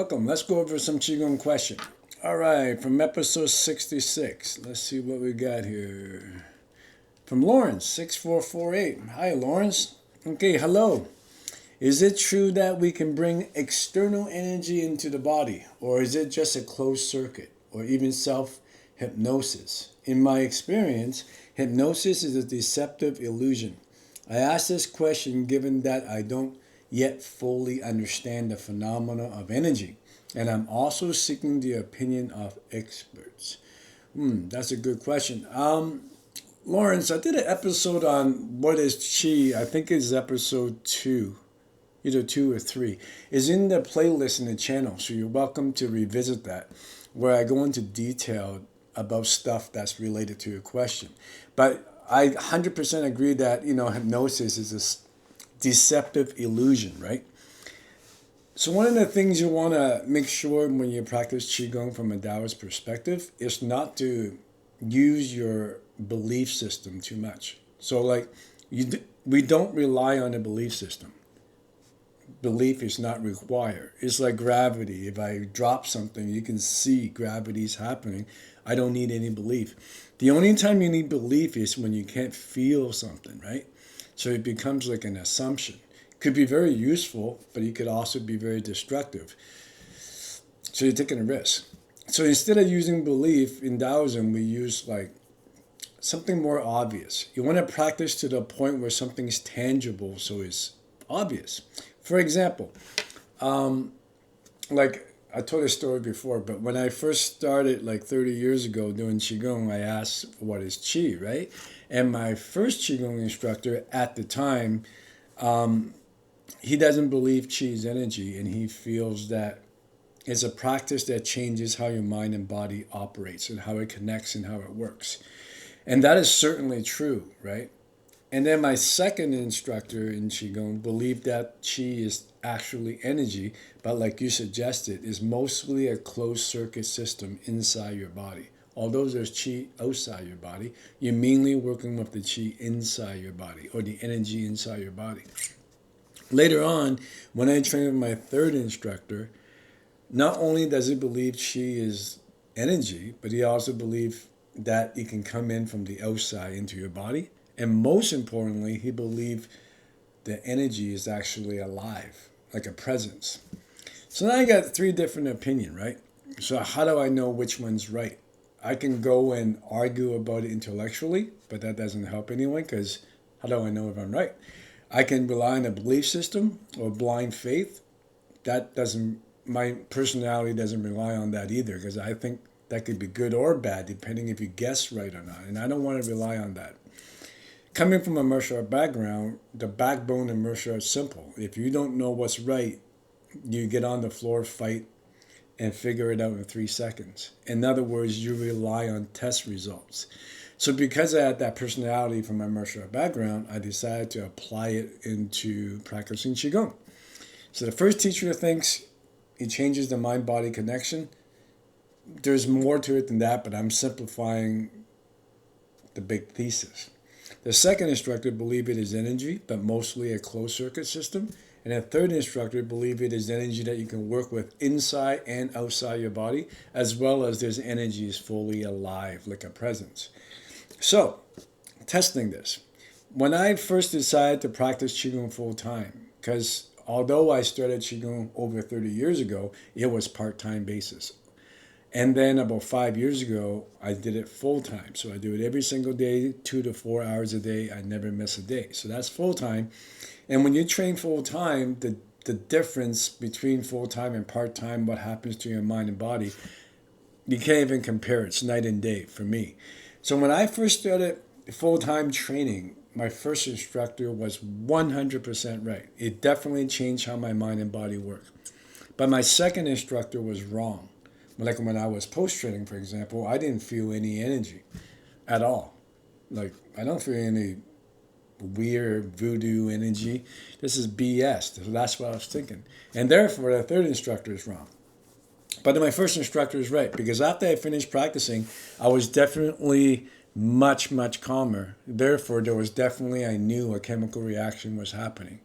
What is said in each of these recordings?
welcome. Let's go over some Qigong question. All right, from episode 66. Let's see what we got here. From Lawrence, 6448. Hi, Lawrence. Okay, hello. Is it true that we can bring external energy into the body, or is it just a closed circuit, or even self-hypnosis? In my experience, hypnosis is a deceptive illusion. I ask this question given that I don't yet fully understand the phenomena of energy, and I'm also seeking the opinion of experts. That's a good question. Lawrence, I did an episode on what is Qi. I think it's episode 2, either 2 or 3. It's in the playlist in the channel, so you're welcome to revisit that, where I go into detail about stuff that's related to your question. But I 100% agree that, hypnosis is a deceptive illusion, right? So one of the things you want to make sure when you practice Qigong from a Taoist perspective is not to use your belief system too much. So we don't rely on a belief system. Belief is not required. It's like gravity. If I drop something, you can see gravity's happening. I don't need any belief. The only time you need belief is when you can't feel something, right? So it becomes like an assumption. It could be very useful, but it could also be very destructive. So you're taking a risk. So instead of using belief in Taoism, we use something more obvious. You want to practice to the point where something's tangible, so it's obvious. For example, I told this story before, but when I first started 30 years ago doing Qigong, I asked, what is Qi, right? And my first Qigong instructor at the time, he doesn't believe Qi is energy, and he feels that it's a practice that changes how your mind and body operates and how it connects and how it works. And that is certainly true, right? And then my second instructor in Qigong believed that Qi is actually energy, but like you suggested, is mostly a closed circuit system inside your body. Although there's Qi outside your body, you're mainly working with the Qi inside your body, or the energy inside your body. Later on, when I trained with my third instructor, not only does he believe Qi is energy, but he also believes that it can come in from the outside into your body. And most importantly, he believed the energy is actually alive, like a presence. So now I got 3 different opinions, right? So how do I know which one's right? I can go and argue about it intellectually, but that doesn't help anyone, because how do I know if I'm right? I can rely on a belief system or blind faith. My personality doesn't rely on that either, because I think that could be good or bad, depending if you guess right or not. And I don't want to rely on that. Coming from a martial art background, the backbone of martial art is simple. If you don't know what's right, you get on the floor, fight, and figure it out in 3 seconds. In other words, you rely on test results. So because I had that personality from my martial art background, I decided to apply it into practicing Qigong. So the first teacher thinks it changes the mind-body connection. There's more to it than that, but I'm simplifying the big thesis. The second instructor believed it is energy, but mostly a closed circuit system. And the third instructor believed it is energy that you can work with inside and outside your body, as well as there's energy is fully alive, like a presence. So, testing this. When I first decided to practice Qigong full time, because although I started Qigong over 30 years ago, it was part-time basis. And then about 5 years ago, I did it full time. So I do it every single day, 2 to 4 hours a day. I never miss a day. So that's full time. And when you train full time, the difference between full time and part time, what happens to your mind and body, you can't even compare. It's night and day for me. So when I first started full time training, my first instructor was 100% right. It definitely changed how my mind and body work. But my second instructor was wrong. Like when I was post-training, for example, I didn't feel any energy at all. I don't feel any weird voodoo energy. This is BS. So that's what I was thinking. And therefore, the third instructor is wrong. But then my first instructor is right, because after I finished practicing, I was definitely much, much calmer. Therefore, I knew a chemical reaction was happening.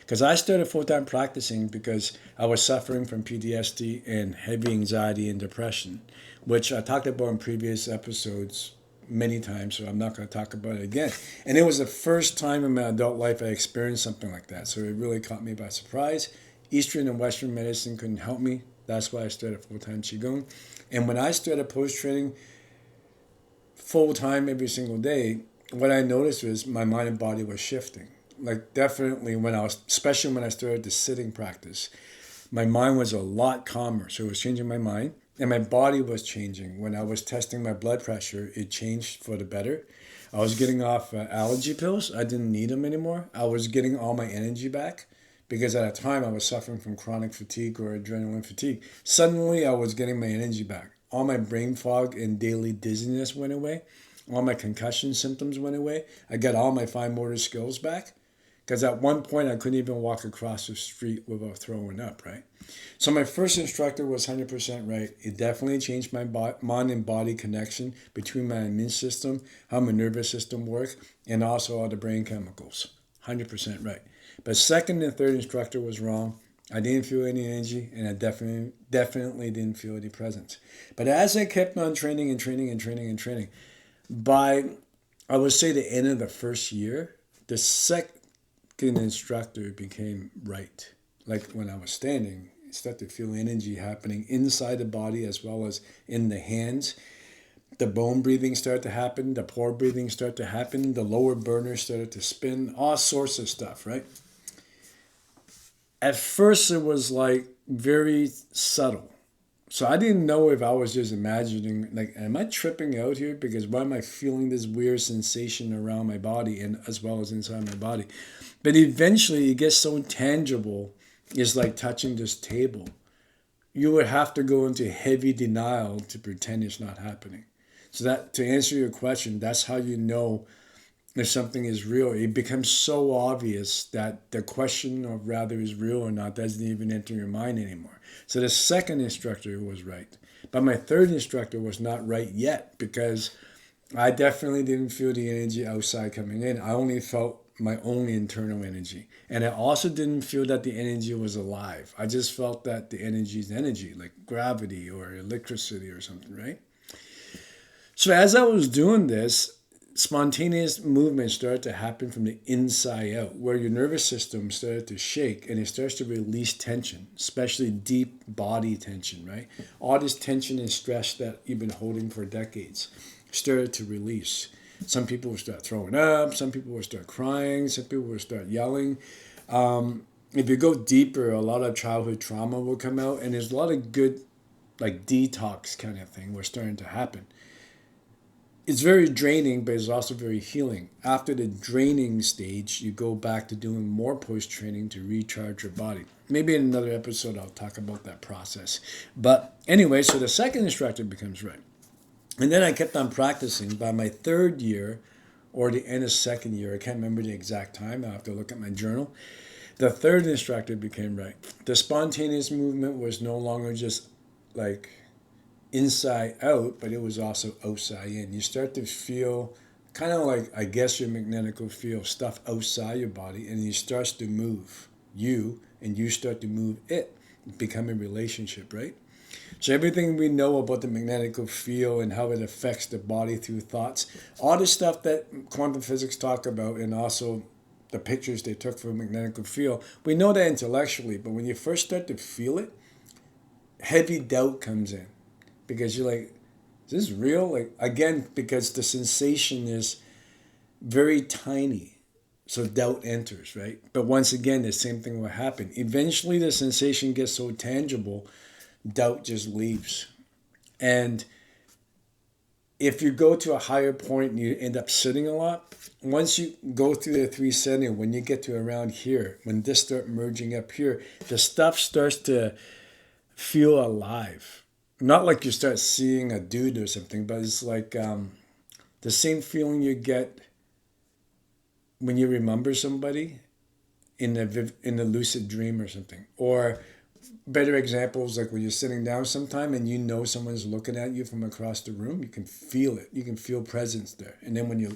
Because I started full-time practicing because I was suffering from PTSD and heavy anxiety and depression, which I talked about in previous episodes many times, so I'm not going to talk about it again. And it was the first time in my adult life I experienced something like that, so it really caught me by surprise. Eastern and Western medicine couldn't help me. That's why I started full-time Qigong. And when I started post-training full-time every single day, what I noticed was my mind and body was shifting. Like definitely especially when I started the sitting practice, my mind was a lot calmer. So it was changing my mind and my body was changing. When I was testing my blood pressure, it changed for the better. I was getting off allergy pills. I didn't need them anymore. I was getting all my energy back because at a time I was suffering from chronic fatigue or adrenaline fatigue. Suddenly I was getting my energy back. All my brain fog and daily dizziness went away. All my concussion symptoms went away. I got all my fine motor skills back. Because at one point I couldn't even walk across the street without throwing up, right? So my first instructor was 100% right. It definitely changed my mind and body connection between my immune system, how my nervous system works, and also all the brain chemicals. 100% right. But second and third instructor was wrong. I didn't feel any energy, and I definitely didn't feel any presence. But as I kept on training and training and training and training, by, I would say, the end of the first year, the second instructor became right. Like when I was standing, I started to feel energy happening inside the body as well as in the hands. The bone breathing started to happen. The pore breathing started to happen. The lower burner started to spin. All sorts of stuff, right? At first, it was like very subtle. So I didn't know if I was just imagining, like, am I tripping out here? Because why am I feeling this weird sensation around my body and as well as inside my body? But eventually it gets so tangible, it's like touching this table. You would have to go into heavy denial to pretend it's not happening. So that, to answer your question, that's how you know if something is real. It becomes so obvious that the question of whether it's real or not doesn't even enter your mind anymore. So the second instructor was right. But my third instructor was not right yet because I definitely didn't feel the energy outside coming in. I only felt my own internal energy. And I also didn't feel that the energy was alive. I just felt that the energy is energy, like gravity or electricity or something, right? So as I was doing this, spontaneous movement started to happen from the inside out, where your nervous system started to shake and it starts to release tension, especially deep body tension, right? All this tension and stress that you've been holding for decades started to release. Some people will start throwing up, some people will start crying, some people will start yelling. If you go deeper, a lot of childhood trauma will come out, and there's a lot of good, like detox kind of thing was starting to happen. It's very draining, but it's also very healing. After the draining stage, you go back to doing more post-training to recharge your body. Maybe in another episode, I'll talk about that process. But anyway, so the second instructor becomes right. And then I kept on practicing. By my third year, or the end of second year, I can't remember the exact time, I'll have to look at my journal. The third instructor became right. The spontaneous movement was no longer just like inside out, but it was also outside in. You start to feel kind of like, I guess, your magnetic field stuff outside your body, and it starts to move you, and you start to move it. Become a relationship, right? So everything we know about the magnetic field and how it affects the body through thoughts, all the stuff that quantum physics talk about, and also the pictures they took for a magnetic field, we know that intellectually, but when you first start to feel it, heavy doubt comes in. Because you're like, is this real? Like, again, because the sensation is very tiny. So doubt enters, right? But once again, the same thing will happen. Eventually, the sensation gets so tangible, doubt just leaves. And if you go to a higher point and you end up sitting a lot, once you go through the 370, when you get to around here, when this starts merging up here, the stuff starts to feel alive. Not like you start seeing a dude or something, but it's like the same feeling you get when you remember somebody in a lucid dream or something. Or better examples, like when you're sitting down sometime and you know someone's looking at you from across the room, you can feel it. You can feel presence there. And then when you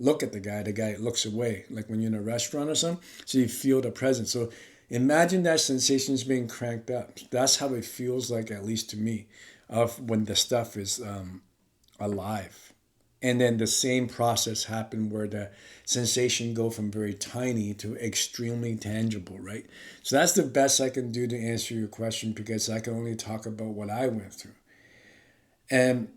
look at the guy looks away, like when you're in a restaurant or something. So you feel the presence. So imagine that sensation is being cranked up. That's how it feels like, at least to me, of when the stuff is alive. And then the same process happened where the sensation go from very tiny to extremely tangible, right? So that's the best I can do to answer your question, because I can only talk about what I went through. And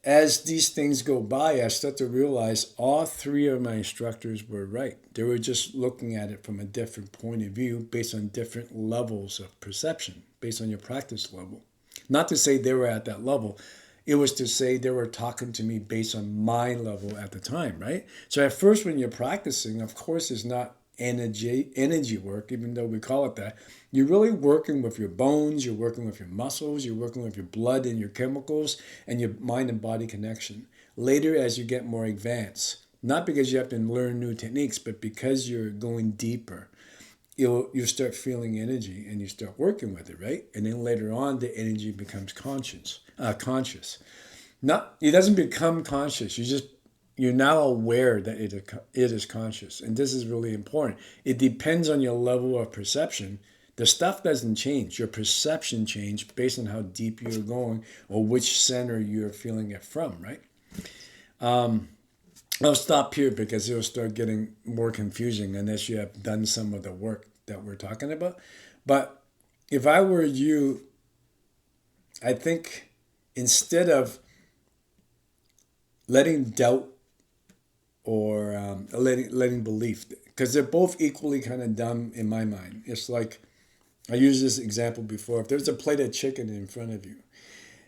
as these things go by, I start to realize all three of my instructors were right. They were just looking at it from a different point of view based on different levels of perception, based on your practice level. Not to say they were at that level. It was to say they were talking to me based on my level at the time, right? So at first, when you're practicing, of course, it's not energy work, even though we call it that. You're really working with your bones, you're working with your muscles, you're working with your blood and your chemicals and your mind and body connection. Later, as you get more advanced, not because you have to learn new techniques, but because you're going deeper, you start feeling energy and you start working with it, right? And then later on, the energy becomes conscious. Not, it doesn't become conscious. You're now aware that it is conscious, and this is really important. It depends on your level of perception. The stuff doesn't change. Your perception changes based on how deep you're going or which center you're feeling it from, right? I'll stop here because it'll start getting more confusing unless you have done some of the work that we're talking about. But if I were you, I think instead of letting doubt or letting belief, because they're both equally kind of dumb in my mind. It's like, I used this example before. If there's a plate of chicken in front of you,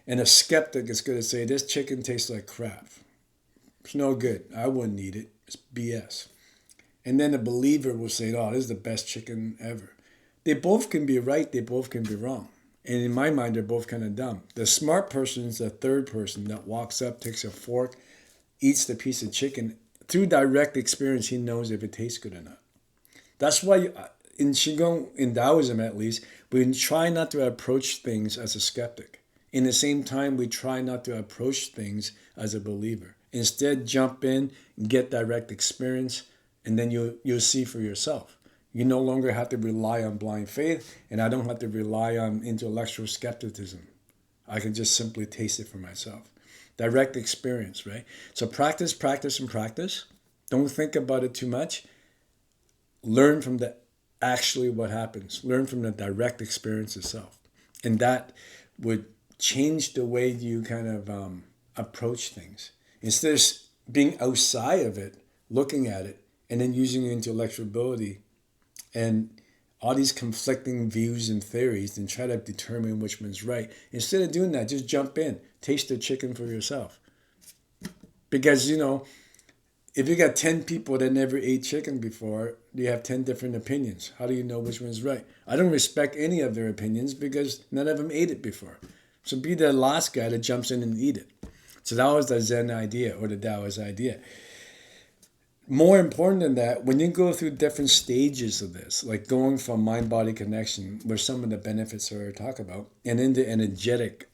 and a skeptic is going to say, this chicken tastes like crap. It's no good. I wouldn't eat it. It's BS. And then a believer will say, oh, this is the best chicken ever. They both can be right. They both can be wrong. And in my mind, they're both kind of dumb. The smart person is the third person that walks up, takes a fork, eats the piece of chicken. Through direct experience, he knows if it tastes good or not. That's why in Qigong, in Taoism at least, we try not to approach things as a skeptic. In the same time, we try not to approach things as a believer. Instead, jump in, get direct experience, and then you'll see for yourself. You no longer have to rely on blind faith, and I don't have to rely on intellectual skepticism. I can just simply taste it for myself. Direct experience, right? So practice, practice, and practice. Don't think about it too much. Learn from actually what happens. Learn from the direct experience itself. And that would change the way you kind of approach things. Instead of being outside of it, looking at it, and then using your intellectual ability and all these conflicting views and theories and try to determine which one's right. Instead of doing that, just jump in. Taste the chicken for yourself. Because, if you got 10 people that never ate chicken before, you have 10 different opinions. How do you know which one's right? I don't respect any of their opinions because none of them ate it before. So be the last guy that jumps in and eat it. So that was the Zen idea, or the Taoist idea. More important than that, when you go through different stages of this, like going from mind-body connection, where some of the benefits are talked about, and into energetic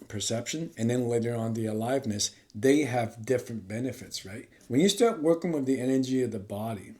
perception, and then later on the aliveness, they have different benefits, right? When you start working with the energy of the body,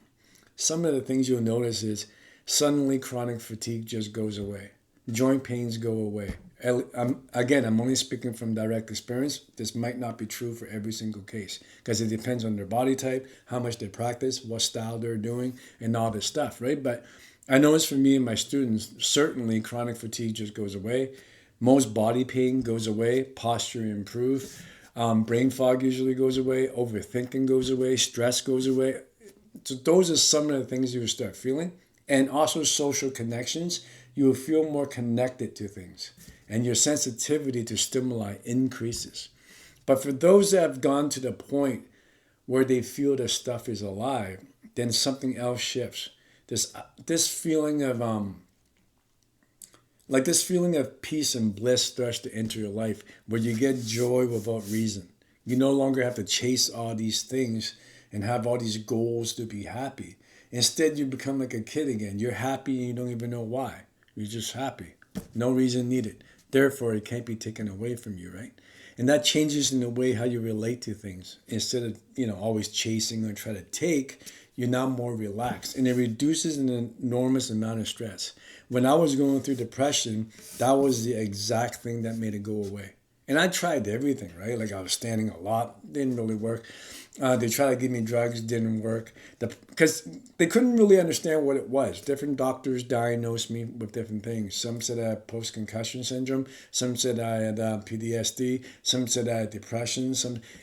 some of the things you'll notice is suddenly chronic fatigue just goes away. Joint pains go away. I'm only speaking from direct experience. This might not be true for every single case because it depends on their body type, how much they practice, what style they're doing, and all this stuff, right? But I notice for me and my students, certainly chronic fatigue just goes away. Most body pain goes away. Posture improves. Brain fog usually goes away. Overthinking goes away. Stress goes away. So those are some of the things you will start feeling. And also social connections. You will feel more connected to things. And your sensitivity to stimuli increases. But for those that have gone to the point where they feel the stuff is alive, then something else shifts. This feeling of this feeling of peace and bliss starts to enter your life, where you get joy without reason. You no longer have to chase all these things and have all these goals to be happy. Instead, you become like a kid again. You're happy and you don't even know why. You're just happy. No reason needed. Therefore, it can't be taken away from you, right? And that changes in the way how you relate to things. Instead of, always chasing or try to take, you're now more relaxed. And it reduces an enormous amount of stress. When I was going through depression, that was the exact thing that made it go away. And I tried everything, right? Like I was standing a lot, didn't really work. They tried to give me drugs, didn't work. Because they couldn't really understand what it was. Different doctors diagnosed me with different things. Some said I had post-concussion syndrome. Some said I had PTSD. Some said I had depression.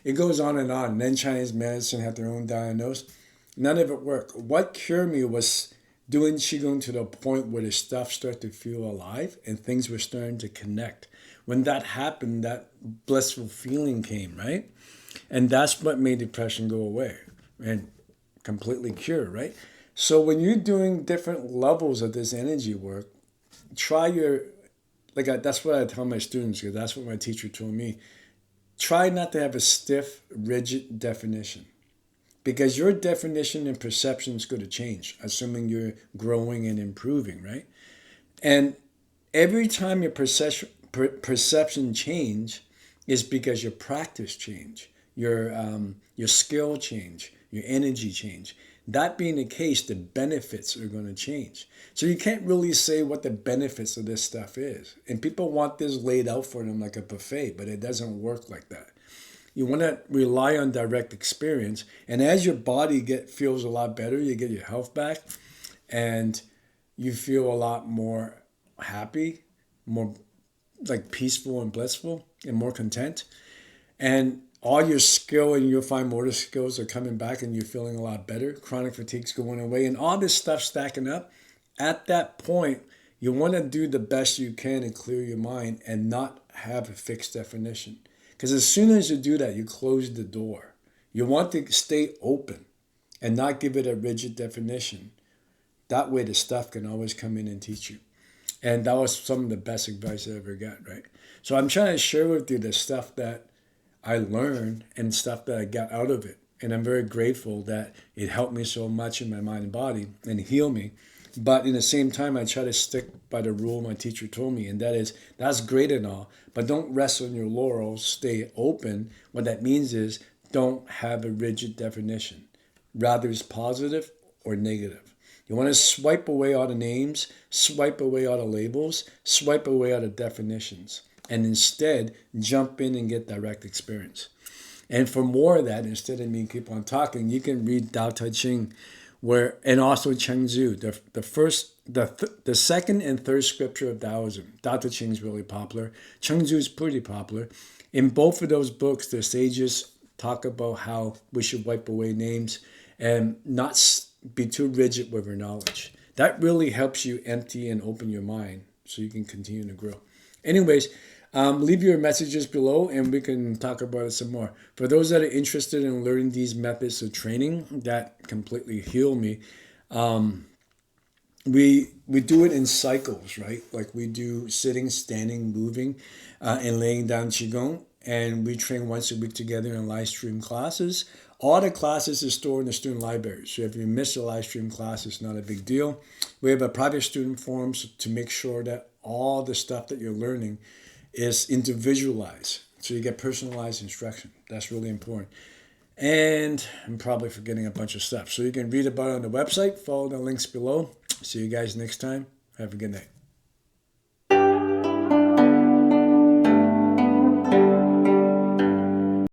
It goes on. And then Chinese medicine had their own diagnosis. None of it worked. What cured me was doing Qigong to the point where the stuff started to feel alive and things were starting to connect. When that happened, that blissful feeling came, right? And that's what made depression go away and completely cure, right? So when you're doing different levels of this energy work, that's what I tell my students, because that's what my teacher told me. Try not to have a stiff, rigid definition, because your definition and perception is going to change, assuming you're growing and improving, right? And every time your perception change is because your practice change. Your skill change, your energy change. That being the case, the benefits are going to change. So you can't really say what the benefits of this stuff is. And people want this laid out for them like a buffet, but it doesn't work like that. You want to rely on direct experience. And as your body feels a lot better, you get your health back, and you feel a lot more happy, more like peaceful and blissful, and more content. And all your skill and your fine motor skills are coming back, and you're feeling a lot better. Chronic fatigue's going away, and all this stuff stacking up. At that point, you want to do the best you can and clear your mind and not have a fixed definition. Because as soon as you do that, you close the door. You want to stay open and not give it a rigid definition. That way the stuff can always come in and teach you. And that was some of the best advice I ever got, right? So I'm trying to share with you the stuff that I learned and stuff that I got out of it. And I'm very grateful that it helped me so much in my mind and body and heal me. But in the same time, I try to stick by the rule my teacher told me, and that is, that's great and all, but don't rest on your laurels, stay open. What that means is don't have a rigid definition. Rather, it's positive or negative. You want to swipe away all the names, swipe away all the labels, swipe away all the definitions, and instead jump in and get direct experience. And for more of that, instead of me keep on talking, you can read Tao Te Ching, and also Chengzu, the second and third scripture of Taoism. Tao Te Ching is really popular. Chengzu is pretty popular. In both of those books, the sages talk about how we should wipe away names and not be too rigid with our knowledge. That really helps you empty and open your mind so you can continue to grow. Anyways, leave your messages below and we can talk about it some more. For those that are interested in learning these methods of training that completely heal me, we do it in cycles, right? Like we do sitting, standing, moving, and laying down qigong. And we train once a week together in live stream classes. All the classes are stored in the student library. So if you miss a live stream class, it's not a big deal. We have a private student forum to make sure that all the stuff that you're learning is individualized. So you get personalized instruction. That's really important. And I'm probably forgetting a bunch of stuff. So you can read about it on the website. Follow the links below. See you guys next time. Have a good night.